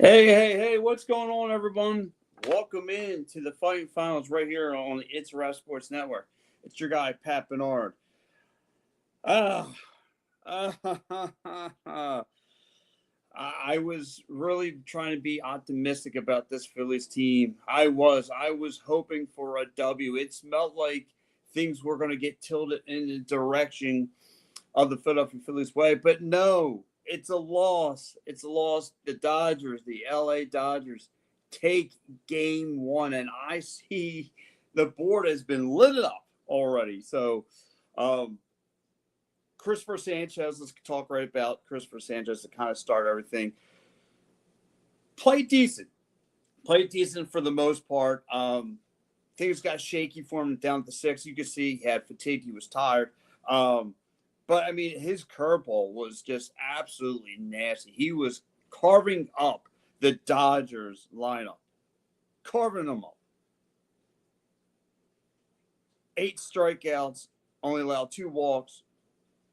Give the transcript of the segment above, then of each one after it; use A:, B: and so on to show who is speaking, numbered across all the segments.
A: Hey, what's going on, everyone? Welcome in to the Fighting Finals right here on the It's Rap Sports Network. It's your guy, Pat Bernard. Uh, I was really trying to be optimistic about this Phillies team. I was hoping for a W. It smelled like things were going to get tilted in the direction of the Philadelphia Phillies way, but no, it's a loss. It's a loss. The Dodgers, the LA Dodgers, take game one, and I see the board has been lit up already. So, um, Christopher Sanchez, let's talk right about Christopher Sanchez to kind of start everything. Played decent for the most part. Things got shaky for him down to 6. You could see he had fatigue. He was tired. But, I mean, his curveball was just absolutely nasty. He was carving up the Dodgers lineup. Carving them up. 8 strikeouts, only allowed 2 walks,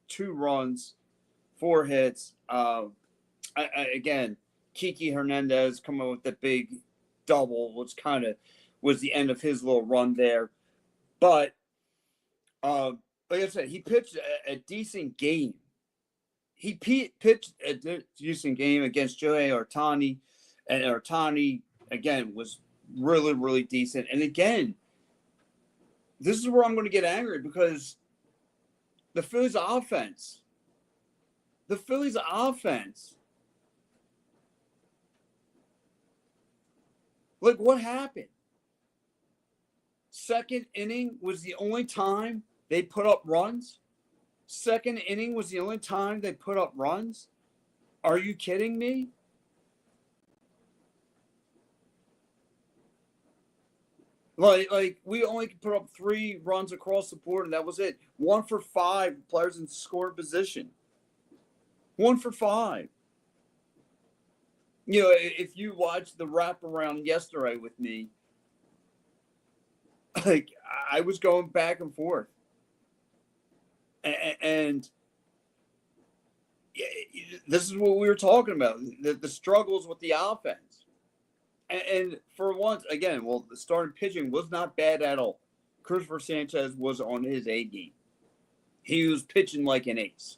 A: 2 runs, 4 hits. Again, Kiki Hernandez coming up with the big double, which kind of was the end of his little run there. But, like I said, he pitched a decent game. He pitched a decent game against Shohei Ohtani, and Ohtani, again, was really, really decent. And again, this is where I'm going to get angry because the Phillies offense, like, what happened? Second inning was the only time they put up runs. Second inning was the only time they put up runs. Are you kidding me? Like we only could put up 3 runs across the board, and that was it. 1 for 5 players in scoring position. 1 for 5. You know, if you watched the wraparound yesterday with me, like I was going back and forth. And this is what we were talking about, the struggles with the offense. And for once, again, the starting pitching was not bad at all. Christopher Sanchez was on his A game. He was pitching like an ace.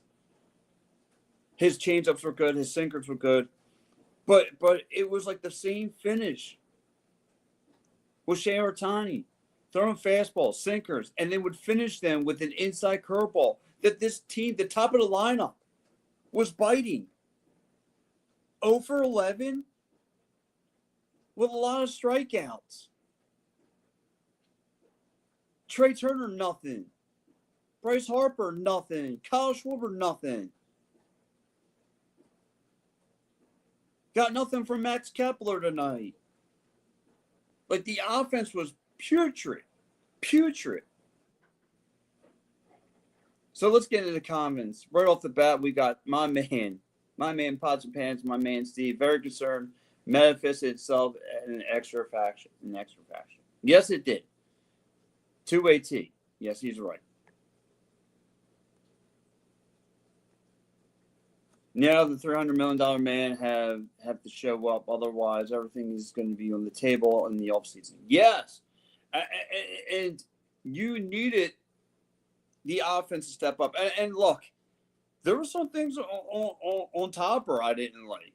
A: His changeups were good. His sinkers were good. But it was like the same finish with Shohei Ohtani. Throwing fastballs, sinkers, and they would finish them with an inside curveball that this team, the top of the lineup, was biting. 0 for 11 with a lot of strikeouts. Trey Turner, nothing. Bryce Harper, nothing. Kyle Schwarber, nothing. Got nothing from Max Kepler tonight. Like, the offense was putrid. So let's get into the comments. Right off the bat, we got my man Pots and Pans, my man Steve, very concerned. Manifested itself in an extra faction. Yes, it did. 2-way T. Yes, he's right. Now the $300 million man have to show up. Otherwise, everything is going to be on the table in the offseason. Yes. And you needed the offense to step up. And look, there were some things on Topper I didn't like.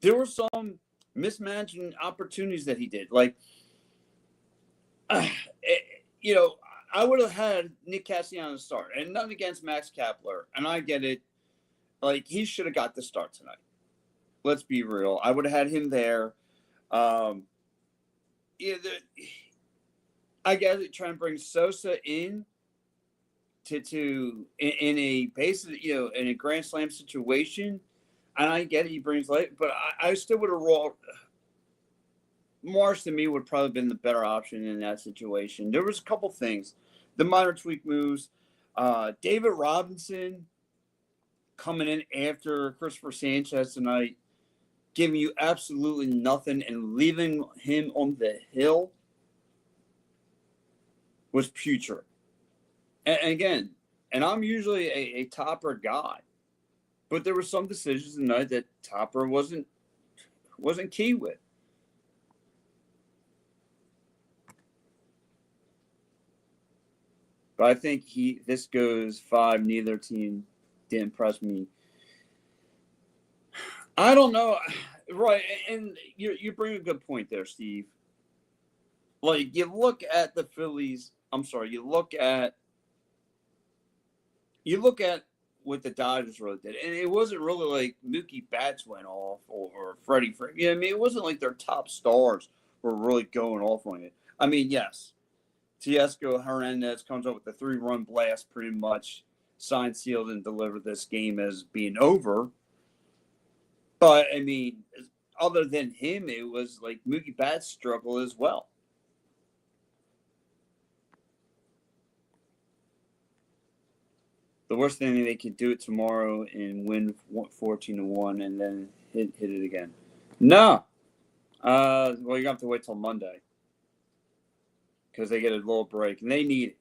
A: There were some mismanaging opportunities that he did. Like, you know, I would have had Nick Castellanos start. And nothing against Max Kepler. And I get it. Like, he should have got the start tonight. Let's be real. I would have had him there. I guess try and bring Sosa in to in a basic, in a Grand Slam situation, and I get it, he brings late, but I still would have rolled. Marsh to me would probably have been the better option in that situation. There was a couple things, the minor tweak moves, David Robinson coming in after Christopher Sanchez tonight, giving you absolutely nothing and leaving him on the hill was putrid. And again, and I'm usually a Topper guy, but there were some decisions tonight that Topper wasn't wasn't key with. But I think this goes 5. Neither team did impress me. I don't know. Right, and you bring a good point there, Steve. Like, you look at the Phillies. I'm sorry. You look at what the Dodgers really did, and it wasn't really like Mookie Betts went off or Freddie. You know what I mean? It wasn't like their top stars were really going off on it. I mean, yes, Teoscar Hernandez comes up with a 3-run blast, pretty much signed, sealed, and delivered this game as being over. But I mean, other than him, it was like Mookie Betts struggle as well. The worst thing they could do it tomorrow and win 14-1 and then hit it again. No. Well, you have to wait till Monday because they get a little break and they need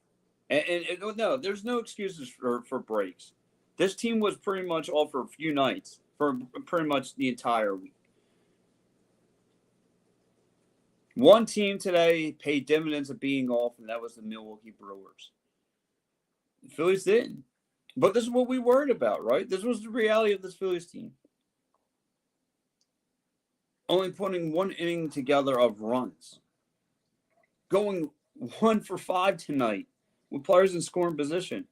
A: it. And no, there's no excuses for breaks. This team was pretty much off for a few nights for pretty much the entire week. One team today paid dividends of being off, and that was the Milwaukee Brewers. The Phillies didn't. But this is what we worried about, right? This was the reality of this Phillies team. Only putting one inning together of runs. Going 1 for 5 tonight with players in scoring position.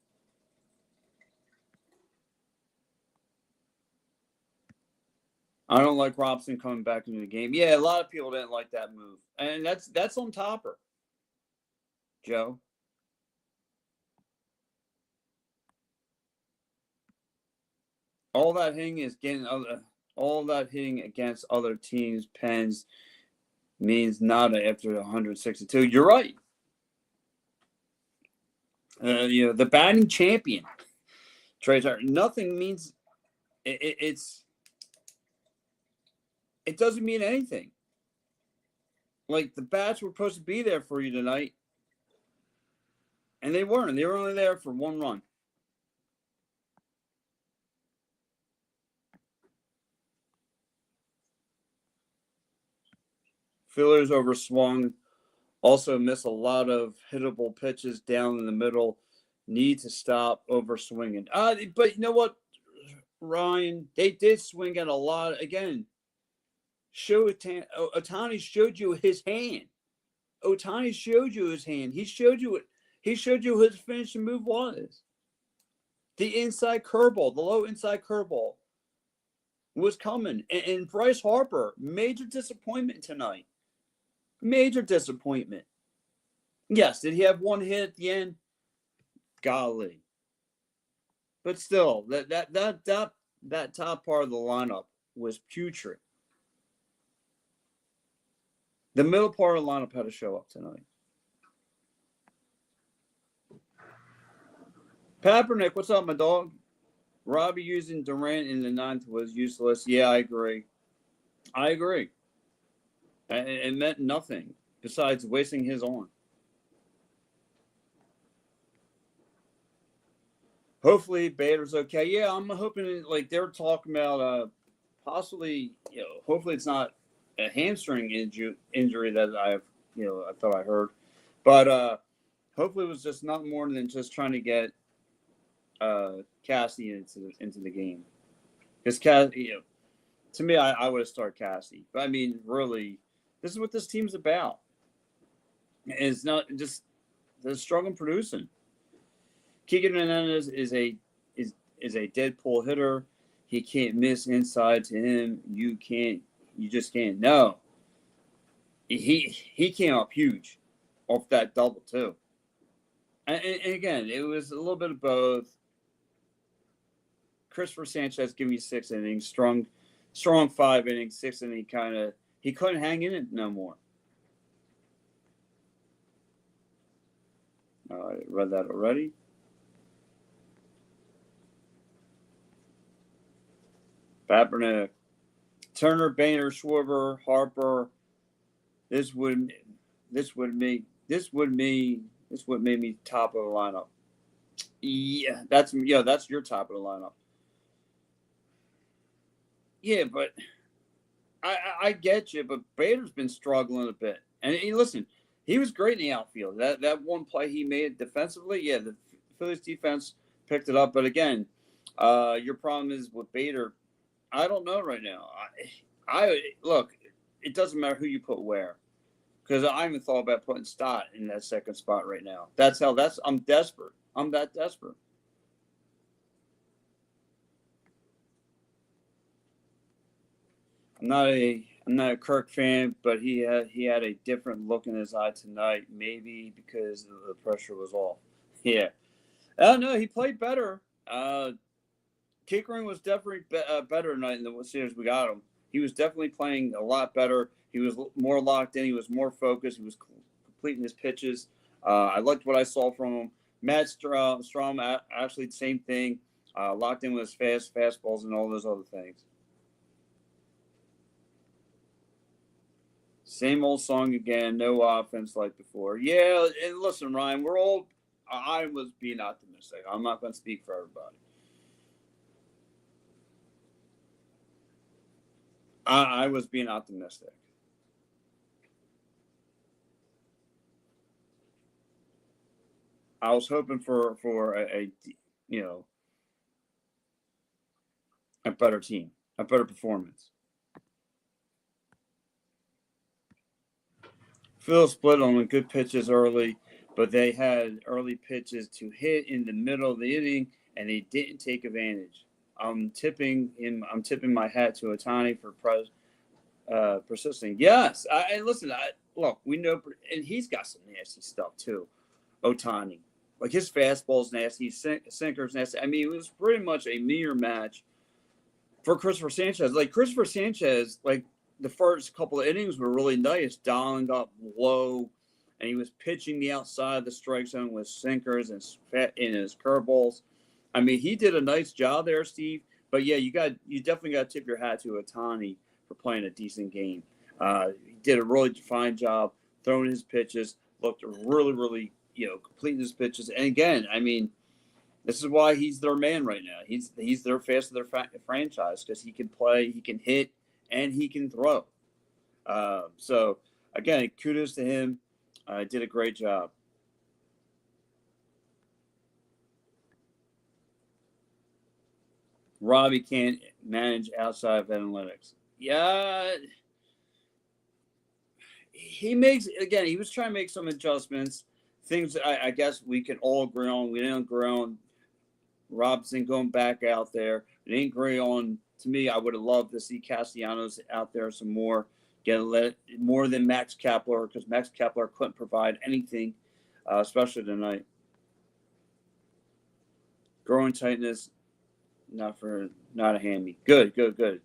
A: I don't like Robson coming back into the game. Yeah, a lot of people didn't like that move. And that's on Topper, Joe. All that hitting against other teams' pens means nada after 162. You're right. The batting champion, Trey Turner. Nothing means it doesn't mean anything. Like, the bats were supposed to be there for you tonight, and they weren't. They were only there for 1 run. Fielders overswung. Also miss a lot of hittable pitches down in the middle. Need to stop overswinging. But you know what, Ryan? They did swing at a lot. Again, Ohtani showed you his hand. Ohtani showed you his hand. He showed you his finishing move was. The inside curveball, the low inside curveball was coming. And Bryce Harper, major disappointment tonight. Major disappointment. Yes, did he have one hit at the end? Golly. But still, that top part of the lineup was putrid. The middle part of the lineup had to show up tonight. Kaepernick, what's up, my dog? Robbie using Durant in the 9th was useless. Yeah, I agree. It meant nothing besides wasting his arm. Hopefully Bader's okay. Yeah, I'm hoping, like, they were talking about possibly, hopefully it's not a hamstring injury that I thought I heard. But hopefully it was just not more than just trying to get Cassie into the game. Because Cassie, to me, I would have started Cassie. But I mean, really, this is what this team's about. It's not just they're struggling producing. Keegan Hernandez is a dead pull hitter. He can't miss inside to him. You just can't. No. He came up huge off that double too. And again, it was a little bit of both. Christopher Sanchez giving you 6 innings, strong 5 innings, 6 innings. He couldn't hang in it no more. I read that already. Kaepernick, Turner, Boehner, Schwarber, Harper. This would make me top of the lineup. Yeah, that's your top of the lineup. Yeah, but I get you, but Bader's been struggling a bit. And listen, he was great in the outfield. That one play he made defensively, yeah, the Phillies defense picked it up. But again, your problem is with Bader. I don't know right now. I look. It doesn't matter who you put where, because I even thought about putting Stott in that second spot right now. I'm desperate. I'm that desperate. I'm not a Kirk fan, but he had a different look in his eye tonight. Maybe because the pressure was off. Yeah. Oh no, he played better. Kickering was definitely better tonight in the series we got him. He was definitely playing a lot better. He was more locked in. He was more focused. He was completing his pitches. I liked what I saw from him. Matt Strom actually the same thing. Locked in with his fastballs and all those other things. Same old song again. No offense like before. Yeah, and listen, Ryan, we're all. I was being optimistic. I'm not going to speak for everybody. I was being optimistic. I was hoping for a you know a better team, a better performance. Phil split on the good pitches early, but they had early pitches to hit in the middle of the inning, and they didn't take advantage. I'm tipping him. I'm tipping my hat to Otani for persisting. Yes, and listen. Look, we know, and he's got some nasty stuff too. Otani, like his fastball's nasty, sinker's nasty. I mean, it was pretty much a mirror match for Christopher Sanchez. Like Christopher Sanchez, like the first couple of innings were really nice, dialing up low, and he was pitching the outside of the strike zone with sinkers and in his curveballs. I mean, he did a nice job there, Steve. But yeah, you definitely got to tip your hat to Otani for playing a decent game. He did a really fine job throwing his pitches. Looked really, really, completing his pitches. And again, I mean, this is why he's their man right now. He's their face of their franchise because he can play, he can hit, and he can throw. So again, kudos to him. Did a great job. Robbie can't manage outside of analytics. Yeah, he makes again. He was trying to make some adjustments. Things I guess we can all agree on. We didn't agree on Robinson going back out there. We didn't agree on. To me, I would have loved to see Castellanos out there some more. Get more than Max Kepler because Max Kepler couldn't provide anything, especially tonight. Growing tightness, not a hammy. Good, good, good.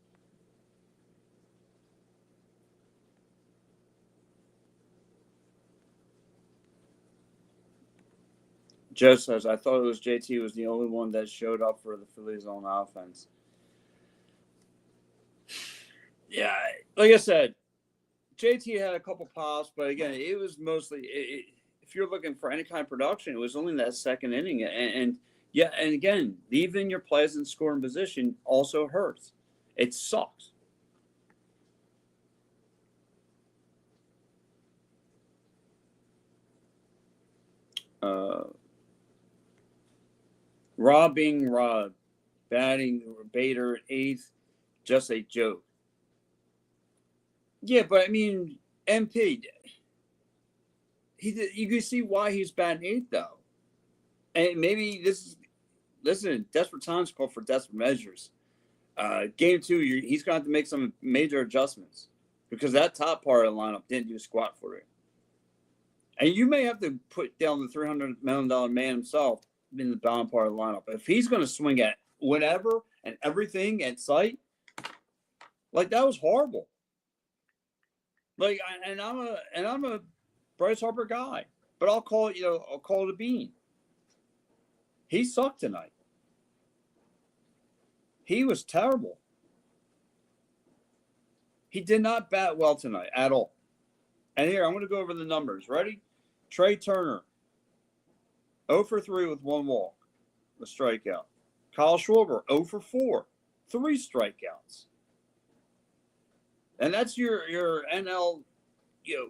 A: Joe says, I thought it was JT was the only one that showed up for the Phillies on offense. Yeah, like I said, JT had a couple pops, but again, it was mostly if you're looking for any kind of production, it was only that second inning, and yeah, and again, leaving your players in scoring position also hurts. It sucks. Uh, Rob being Rob, batting Bader eighth, just a joke. Yeah, but I mean, MP, you can see why he's batting eighth though, and maybe this is listen. Desperate times call for desperate measures. Game two, he's going to have to make some major adjustments because that top part of the lineup didn't do squat for it. And you may have to put down the $300 million man himself in the bottom part of the lineup. If he's going to swing at whatever and everything at sight, like that was horrible. Like, and I'm a Bryce Harper guy, but I'll call it a bean. He sucked tonight. He was terrible. He did not bat well tonight at all. And here, I'm going to go over the numbers. Ready? Trey Turner, 0 for 3 with one walk, a strikeout. Kyle Schwarber, 0 for 4, 3 strikeouts. And that's your NL, you know,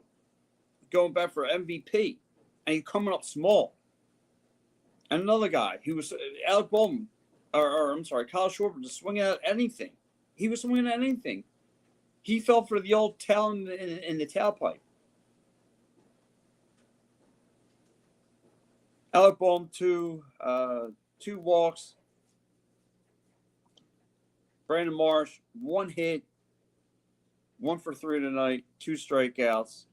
A: going back for MVP, and he's coming up small. And another guy, he was Alec Baldwin, or I'm sorry, Kyle Schwarber, just swinging at anything. He was swinging at anything. He fell for the old tail in the tailpipe. Alec Baldwin, two walks. Brandon Marsh, one hit, 1 for 3 tonight, 2 strikeouts.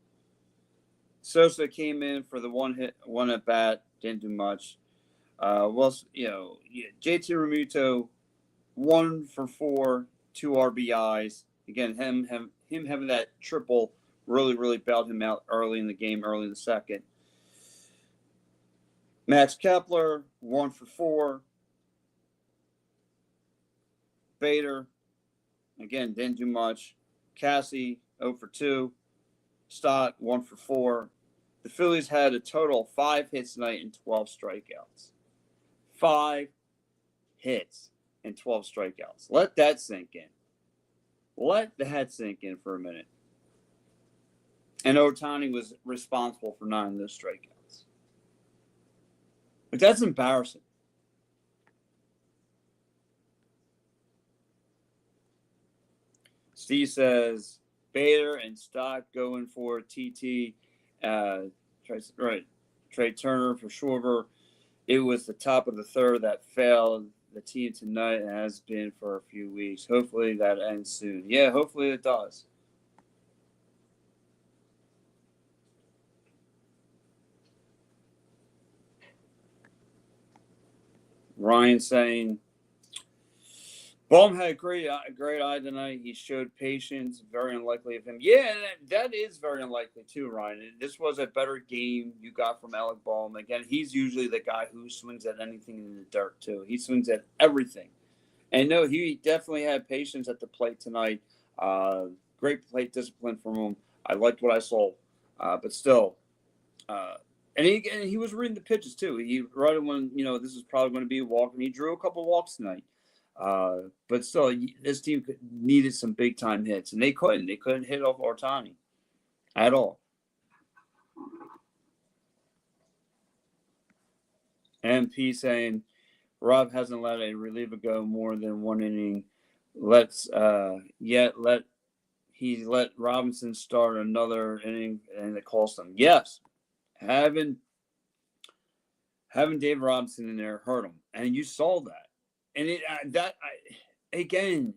A: Sosa came in for the one hit, one at bat, didn't do much. JT Realmuto, 1 for 4, 2 RBIs. Again, him having that triple really bailed him out early in the game, early in the second. Max Kepler, 1 for 4. Bader, again, didn't do much. Cassie, 0 for 2. Stott, 1 for 4. The Phillies had a total of 5 hits tonight and 12 strikeouts. 5 hits and 12 strikeouts. Let that sink in. Let that sink in for a minute. And Ohtani was responsible for 9 of those strikeouts. But that's embarrassing. Steve says Bader and Stott going for TT. Trey Turner for Schwarber. It was the top of the third that failed the team tonight and has been for a few weeks. Hopefully that ends soon. Yeah, hopefully it does. Ryan saying, Baum had a great eye tonight. He showed patience. Very unlikely of him. Yeah, that is very unlikely too, Ryan. This was a better game you got from Alec Baum. Again, he's usually the guy who swings at anything in the dirt too. He swings at everything. And no, he definitely had patience at the plate tonight. Great plate discipline from him. I liked what I saw. But still, and he was reading the pitches too. He right when this is probably going to be a walk, and he drew a couple walks tonight. But still, this team needed some big time hits, and they couldn't. They couldn't hit off Ohtani at all. MP saying Rob hasn't let a reliever go more than 1 inning. Let Robinson start another inning, and it cost him. Yes, having David Robinson in there hurt him, and you saw that. And again,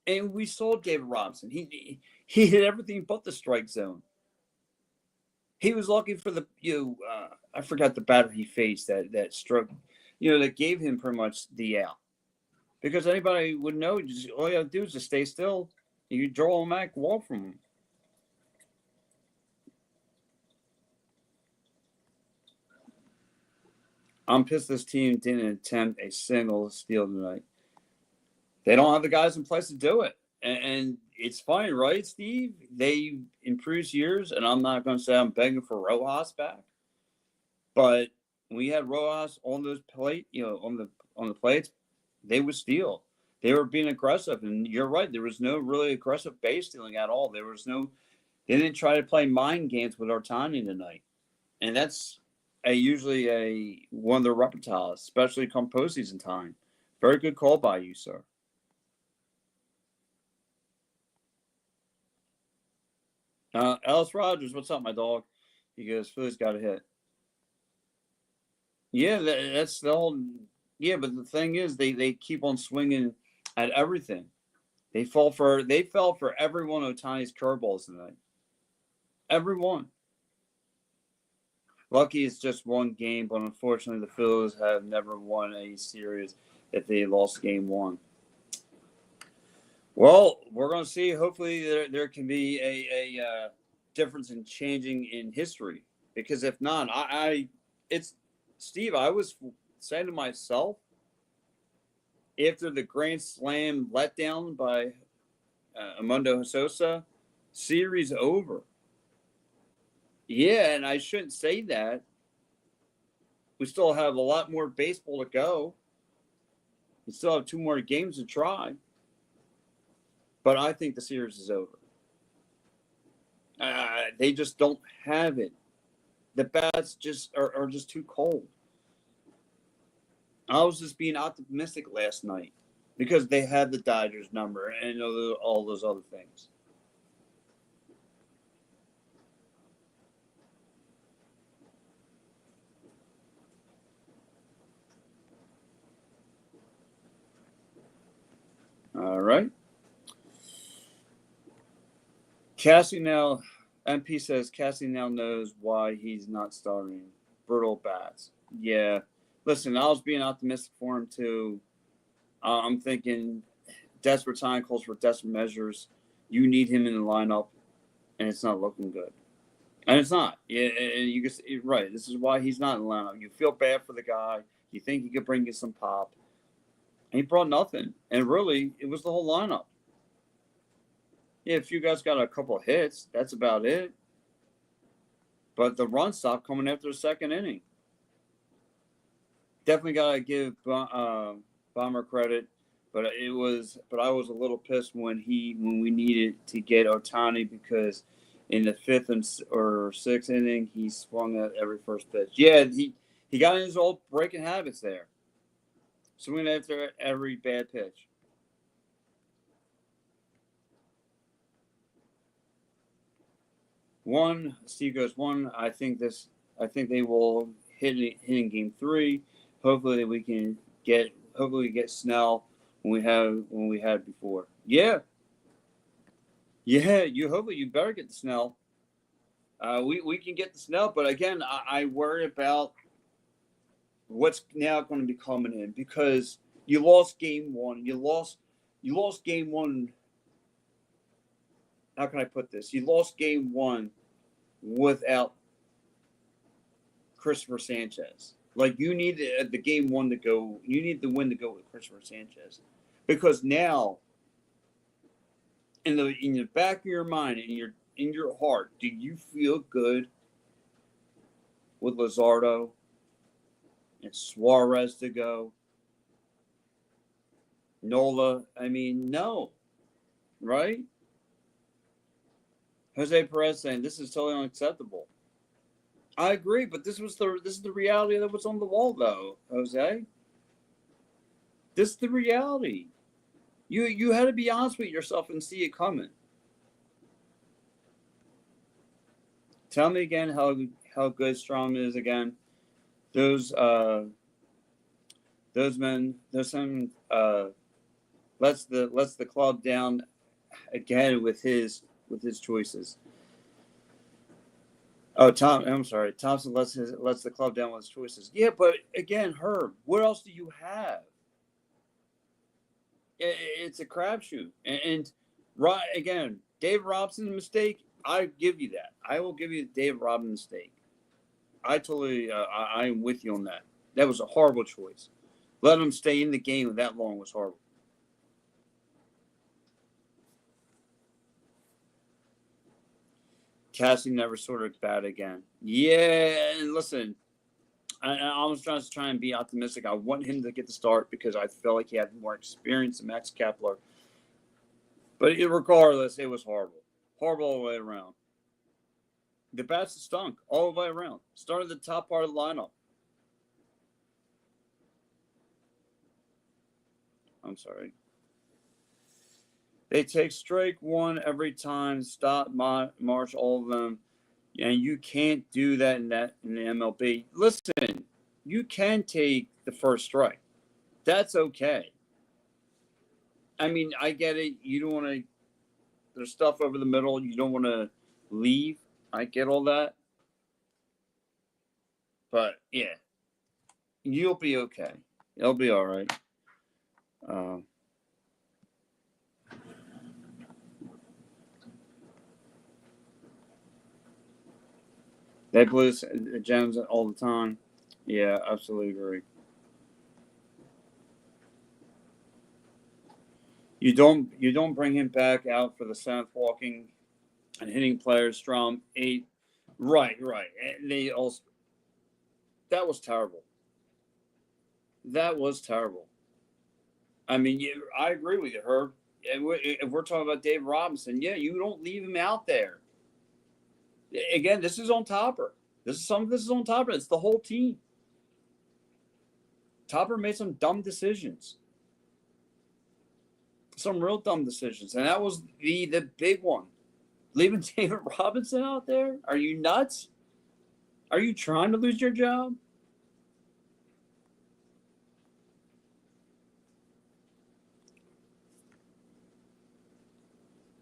A: and we saw David Robinson. He hit everything but the strike zone. He was lucky for the I forgot the batter he faced that struck, that gave him pretty much the out. Because anybody would know, all you have to do is just stay still. You draw him back, walk from him. I'm pissed this team didn't attempt a single steal tonight. They don't have the guys in place to do it. And it's fine, right, Steve? They improved years, and I'm not going to say I'm begging for Rojas back. But when we had Rojas on those on the plates, they would steal. They were being aggressive, and you're right. There was no really aggressive base stealing at all. They didn't try to play mind games with Ohtani tonight. And that's usually one of their repertoires, especially come postseason time. Very good call by you, sir. Ellis Rogers, what's up, my dog? He goes, Phillies got a hit. Yeah, that's the whole. Yeah, but the thing is, they keep on swinging at everything. They fell for every one of Ohtani's curveballs tonight. Every one. Lucky it's just one game, but unfortunately the Phillies have never won a series if they lost game 1. Well, we're going to see. Hopefully there can be a difference in changing in history. Because if not, it's Steve, I was saying to myself, after the grand slam letdown by Amundo Sosa, series over. Yeah, and I shouldn't say that. We still have a lot more baseball to go. We still have 2 more games to try. But I think the series is over. They just don't have it. The bats just are just too cold. I was just being optimistic last night because they had the Dodgers number and all those other things. All right. Cassie now, MP says Cassie now knows why he's not starting. Brutal bats. Yeah. Listen, I was being optimistic for him too. I'm thinking desperate time calls for desperate measures. You need him in the lineup, and it's not looking good. And it's not. Yeah, you just right. This is why he's not in the lineup. You feel bad for the guy. You think he could bring you some pop, and he brought nothing. And really, it was the whole lineup. Yeah, if you guys got a couple of hits, that's about it. But the run stopped coming after the second inning. Definitely gotta give Bomber credit, but I was a little pissed when we needed to get Otani because in the fifth or sixth inning he swung at every first pitch. Yeah, he got in his old breaking habits there, swinging after every bad pitch. Steve goes one. I think they will hit in game 3. Hopefully we get Snell when we had before. Yeah. Hopefully you better get the Snell. We can get the Snell, but again, I worry about what's now going to be coming in because you lost game 1. You lost game 1. How can I put this? You lost game 1 without Christopher Sanchez. Like you need the game 1 to go. You need the win to go with Christopher Sanchez, because now, in the back of your mind, in your heart, do you feel good with Luzardo and Suarez to go? Nola. I mean, no, right? Jose Perez saying this is totally unacceptable. I agree, but this is the reality that was on the wall, though, Jose. This is the reality. You had to be honest with yourself and see it coming. Tell me again how good Strom is again. Those men lets the club down again with his choices. Oh, I'm sorry. Thompson lets the club down with his choices. Yeah, but again, Herb, what else do you have? It's a crapshoot, and right again, Dave Robson's mistake. I give you that. I will give you the Dave Robson mistake. I totally, I am with you on that. That was a horrible choice. Let him stay in the game that long was horrible. Cassie never sort of bad again. Yeah, and listen, I was trying and be optimistic. I want him to get the start because I felt like he had more experience than Max Kepler. But regardless, it was horrible. Horrible all the way around. The bats stunk all the way around. Started the top part of the lineup. I'm sorry. They take strike 1 every time. Stop, march all of them. And you can't do that in the MLB. Listen, you can take the first strike. That's okay. I mean, I get it. You don't want to. There's stuff over the middle. You don't want to leave. I get all that. But yeah, you'll be okay. It'll be all right. They blue gems all the time. Yeah, absolutely agree. You don't bring him back out for the 7th walking and hitting players. Strom 8. Right. And they also that was terrible. That was terrible. I mean, I agree with you, Herb. If we're talking about Dave Robinson, yeah, you don't leave him out there. Again, this is on Topper. Some of this is on Topper. It's the whole team. Topper made some dumb decisions. Some real dumb decisions. And that was the big one. Leaving David Robinson out there? Are you nuts? Are you trying to lose your job?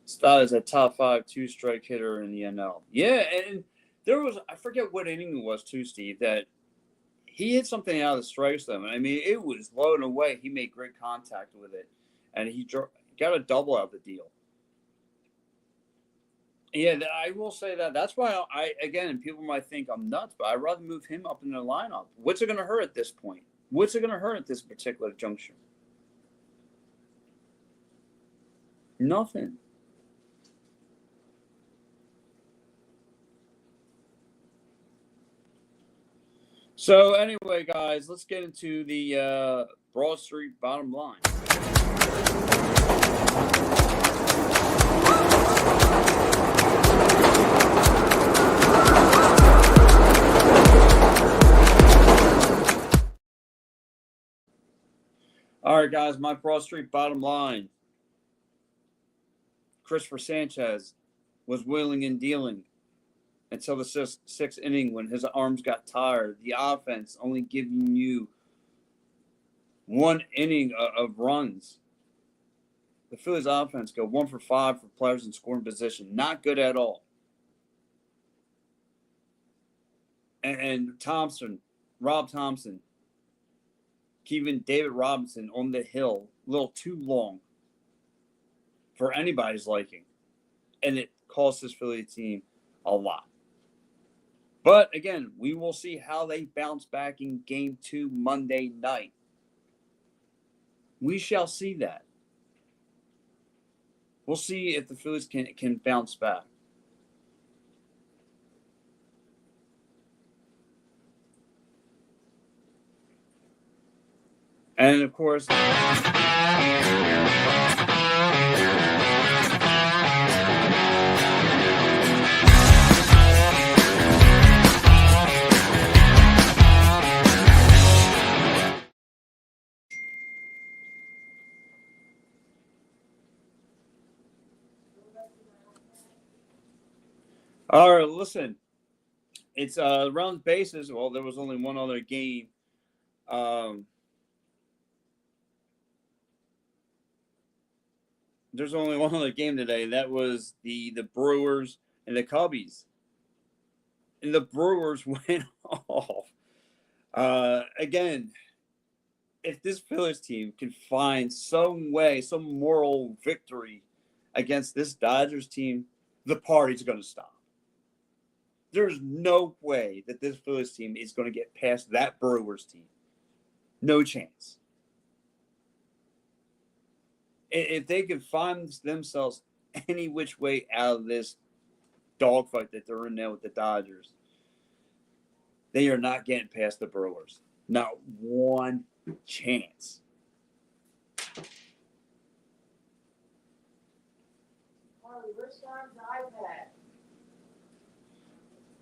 A: Stott is a top 5 2-strike hitter in the NL. Yeah, and there was, I forget what inning it was too, Steve, that he hit something out of the strike zone. I mean, it was low and away. He made great contact with it, and he got a double out of the deal. Yeah, I will say that. That's why again, people might think I'm nuts, but I'd rather move him up in the lineup. What's it going to hurt at this point? What's it going to hurt at this particular juncture? Nothing. So anyway, guys, let's get into the Broad Street bottom line. All right, guys, my Broad Street bottom line. Christopher Sanchez was willing and dealing until the sixth inning when his arms got tired. The offense only giving you one inning of runs. The Phillies offense go 1 for 5 for players in scoring position. Not good at all. And Rob Thompson, keeping David Robinson on the hill a little too long for anybody's liking. And it cost this Philly team a lot. But again, we will see how they bounce back in Game 2 Monday night. We shall see that. We'll see if the Phillies can bounce back. And of course, all right, listen. It's around the bases. Well, there was only one other game. There's only one other game today. That was the Brewers and the Cubbies. And the Brewers went off. Again, if this Phillies team can find some way, some moral victory against this Dodgers team, the party's going to stop. There's no way that this Phillies team is going to get past that Brewers team. No chance. If they can find themselves any which way out of this dogfight that they're in now with the Dodgers, they are not getting past the Brewers. Not one chance.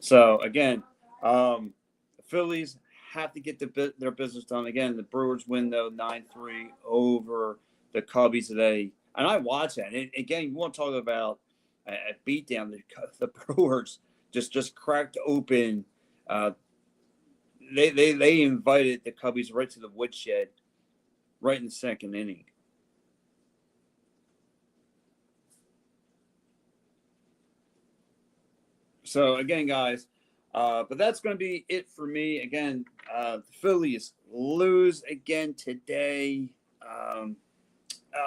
A: So, again, the Phillies have to get their business done. Again, the Brewers win, though, 9-3 over the Cubbies today. And I watched that. And, again, you want to talk about a beatdown. The Brewers just cracked open. They invited the Cubbies right to the woodshed right in the second inning. So, again, guys, but that's going to be it for me. Again, the Phillies lose again today.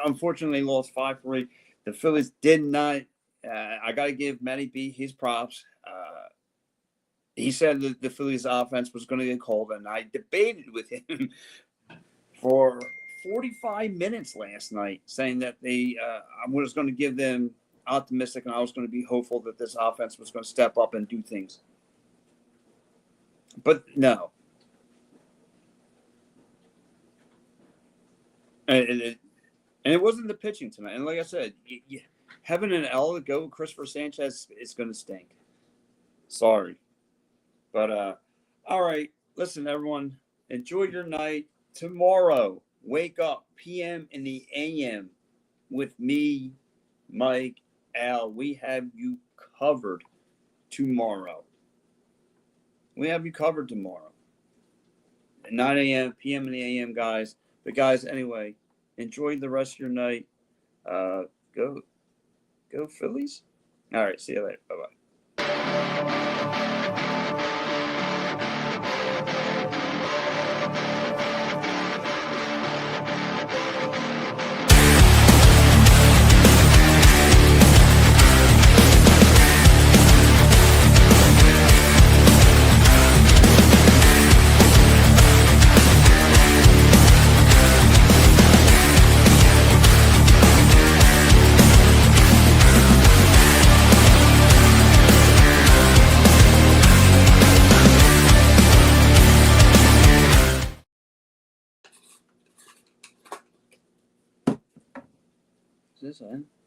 A: Unfortunately, lost 5-3. The Phillies did not. I got to give Matty B his props. He said that the Phillies offense was going to get cold, and I debated with him for 45 minutes last night, saying that I was going to give them optimistic, and I was going to be hopeful that this offense was going to step up and do things. But no. And it wasn't the pitching tonight. And like I said, having an L to go with Christopher Sanchez is going to stink. Sorry. But all right. Listen, everyone. Enjoy your night. Tomorrow, wake up PM in the AM with me, Mike, Al. We have you covered tomorrow. We have you covered tomorrow. At 9 a.m., PM in the AM, guys. But guys, anyway, enjoy the rest of your night. Go Phillies. All right, see you later. Bye-bye. Is this in?